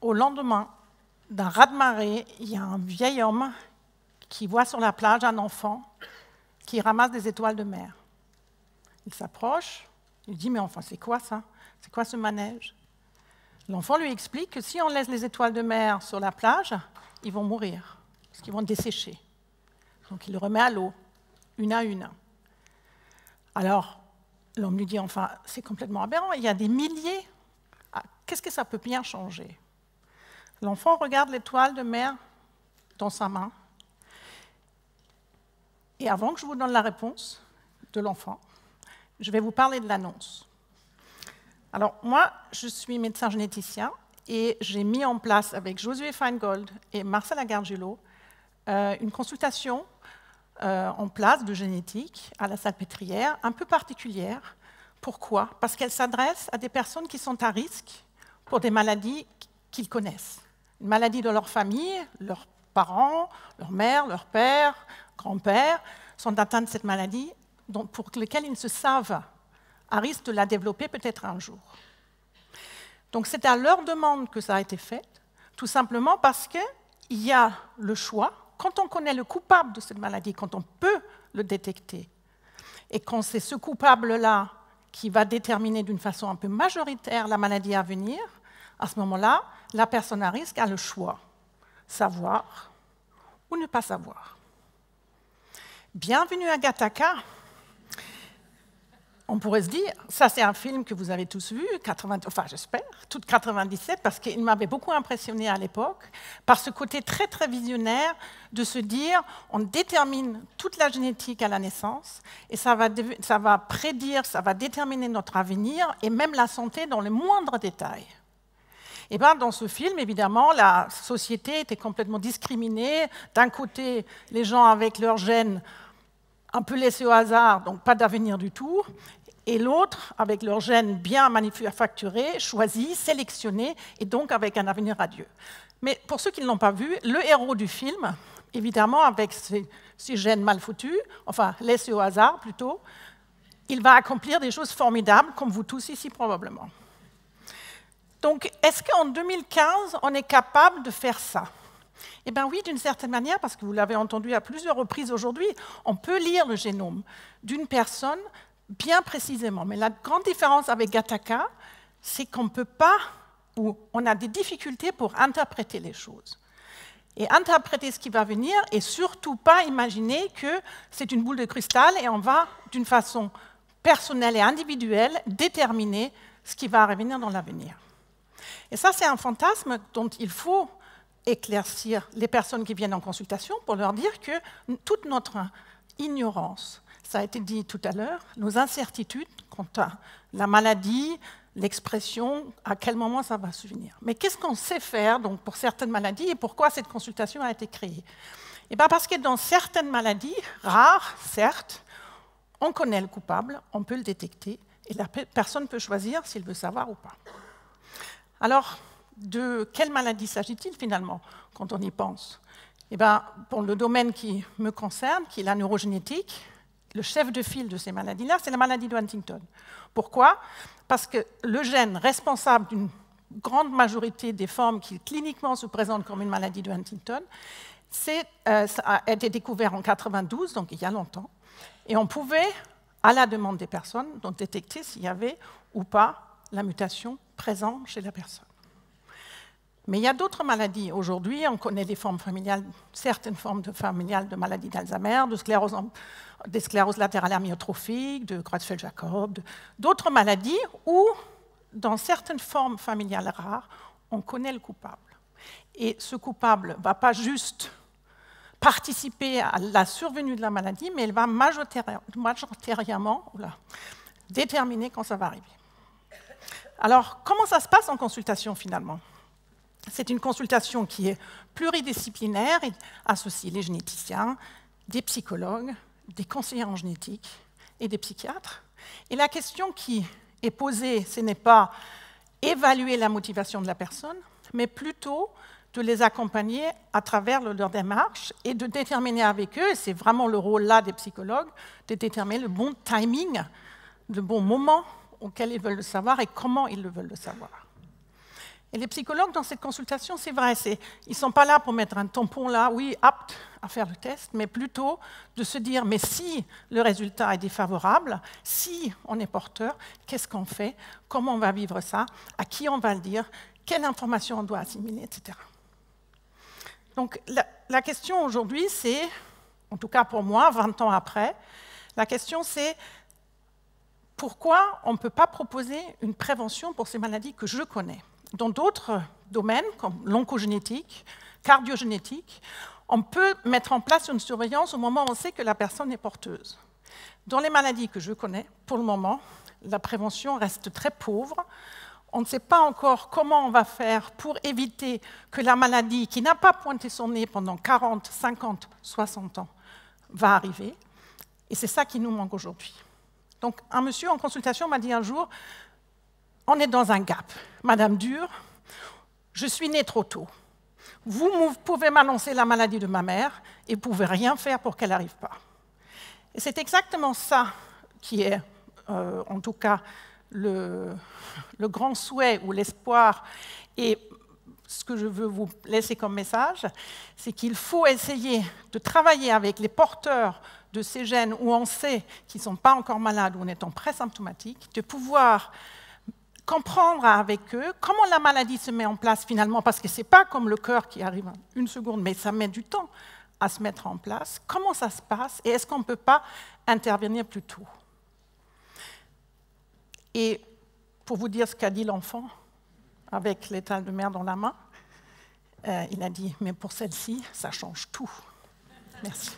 au lendemain d'un raz-de-marée, il y a un vieil homme qui voit sur la plage un enfant qui ramasse des étoiles de mer. Il s'approche, il dit « Mais enfin, c'est quoi ça? C'est quoi ce manège ?» L'enfant lui explique que si on laisse les étoiles de mer sur la plage, ils vont mourir, parce qu'ils vont dessécher. Donc il le remet à l'eau, une à une. Alors, l'homme lui dit « Enfin, c'est complètement aberrant, il y a des milliers. Qu'est-ce que ça peut bien changer ?» L'enfant regarde l'étoile de mer dans sa main. Et avant que je vous donne la réponse de l'enfant, je vais vous parler de l'annonce. Alors, moi, je suis médecin généticien et j'ai mis en place avec Josué Feingold et Marcela Gargiulo une consultation en place de génétique à la Salpêtrière, un peu particulière. Pourquoi? Parce qu'elle s'adresse à des personnes qui sont à risque pour des maladies qu'ils connaissent. Une maladie de leur famille, leurs parents, leur mère, leur père, grand-père sont atteints de cette maladie pour lesquelles ils se savent à risque de la développer peut-être un jour. Donc c'est à leur demande que ça a été fait, tout simplement parce qu'il y a le choix, quand on connaît le coupable de cette maladie, quand on peut le détecter, et quand c'est ce coupable-là qui va déterminer d'une façon un peu majoritaire la maladie à venir, à ce moment-là, la personne à risque a le choix, savoir ou ne pas savoir. Bienvenue à Gattaca. On pourrait se dire, ça c'est un film que vous avez tous vu, enfin j'espère, tout 97, parce qu'il m'avait beaucoup impressionné à l'époque, par ce côté très très visionnaire de se dire, on détermine toute la génétique à la naissance, et ça va prédire, ça va déterminer notre avenir, et même la santé dans les moindres détails. Et bien, dans ce film, évidemment, la société était complètement discriminée. D'un côté, les gens avec leurs gènes un peu laissés au hasard, donc pas d'avenir du tout, et l'autre, avec leurs gènes bien manufacturés, choisis, sélectionnés, et donc avec un avenir radieux. Mais pour ceux qui ne l'ont pas vu, le héros du film, évidemment, avec ses gènes mal foutus, enfin laissés au hasard plutôt, il va accomplir des choses formidables, comme vous tous ici probablement. Donc, est-ce qu'en 2015, on est capable de faire ça? Eh bien oui, d'une certaine manière, parce que vous l'avez entendu à plusieurs reprises aujourd'hui, on peut lire le génome d'une personne bien précisément. Mais la grande différence avec Gattaca, c'est qu'on ne peut pas, ou on a des difficultés pour interpréter les choses. Et interpréter ce qui va venir, et surtout pas imaginer que c'est une boule de cristal et on va, d'une façon personnelle et individuelle, déterminer ce qui va revenir dans l'avenir. Et ça, c'est un fantasme dont il faut éclaircir les personnes qui viennent en consultation pour leur dire que toute notre ignorance, ça a été dit tout à l'heure, nos incertitudes quant à la maladie, l'expression, à quel moment ça va se venir. Mais qu'est-ce qu'on sait faire donc, pour certaines maladies et pourquoi cette consultation a été créée? Eh bien, parce que dans certaines maladies, rares, certes, on connaît le coupable, on peut le détecter, et la personne peut choisir s'il veut savoir ou pas. Alors, de quelle maladie s'agit-il finalement, quand on y pense? Eh bien, pour le domaine qui me concerne, qui est la neurogénétique, le chef de file de ces maladies-là, c'est la maladie de Huntington. Pourquoi? Parce que le gène responsable d'une grande majorité des formes qui cliniquement se présentent comme une maladie de Huntington, ça a été découvert en 1992, donc il y a longtemps, et on pouvait, à la demande des personnes, donc détecter s'il y avait ou pas la mutation présente chez la personne. Mais il y a d'autres maladies. Aujourd'hui, on connaît des formes familiales, certaines formes familiales de maladies d'Alzheimer, des scléroses latérales amyotrophiques, de Creutzfeldt-Jakob, d'autres maladies où, dans certaines formes familiales rares, on connaît le coupable. Et ce coupable ne va pas juste participer à la survenue de la maladie, mais il va majoritairement déterminer quand ça va arriver. Alors, comment ça se passe en consultation finalement? C'est une consultation qui est pluridisciplinaire et associe les généticiens, des psychologues, des conseillers en génétique et des psychiatres. Et la question qui est posée, ce n'est pas évaluer la motivation de la personne, mais plutôt de les accompagner à travers leur démarche et de déterminer avec eux, et c'est vraiment le rôle là des psychologues, de déterminer le bon timing, le bon moment auquel ils veulent le savoir et comment ils le veulent le savoir. Et les psychologues, dans cette consultation, c'est vrai, ils ne sont pas là pour mettre un tampon là, oui, apte à faire le test, mais plutôt de se dire, mais si le résultat est défavorable, si on est porteur, qu'est-ce qu'on fait? Comment on va vivre ça? À qui on va le dire? Quelle information on doit assimiler, etc. Donc la question aujourd'hui, c'est, en tout cas pour moi, 20 ans après, la question c'est pourquoi on ne peut pas proposer une prévention pour ces maladies que je connais? Dans d'autres domaines, comme l'oncogénétique, cardiogénétique, on peut mettre en place une surveillance au moment où on sait que la personne est porteuse. Dans les maladies que je connais, pour le moment, la prévention reste très pauvre. On ne sait pas encore comment on va faire pour éviter que la maladie qui n'a pas pointé son nez pendant 40, 50, 60 ans va arriver. Et c'est ça qui nous manque aujourd'hui. Donc un monsieur en consultation m'a dit un jour, on est dans un gap. Madame Dure, je suis née trop tôt. Vous pouvez m'annoncer la maladie de ma mère et vous ne pouvez rien faire pour qu'elle n'arrive pas. Et c'est exactement ça qui est, en tout cas, le grand souhait ou l'espoir. Et ce que je veux vous laisser comme message, c'est qu'il faut essayer de travailler avec les porteurs de ces gènes où on sait qu'ils ne sont pas encore malades ou en étant présymptomatiques, de pouvoir comprendre avec eux comment la maladie se met en place finalement, parce que ce n'est pas comme le cœur qui arrive en une seconde, mais ça met du temps à se mettre en place. Comment ça se passe et est-ce qu'on ne peut pas intervenir plus tôt? Et pour vous dire ce qu'a dit l'enfant, avec l'étal de mer dans la main, il a dit « mais pour celle-ci, ça change tout ». Merci.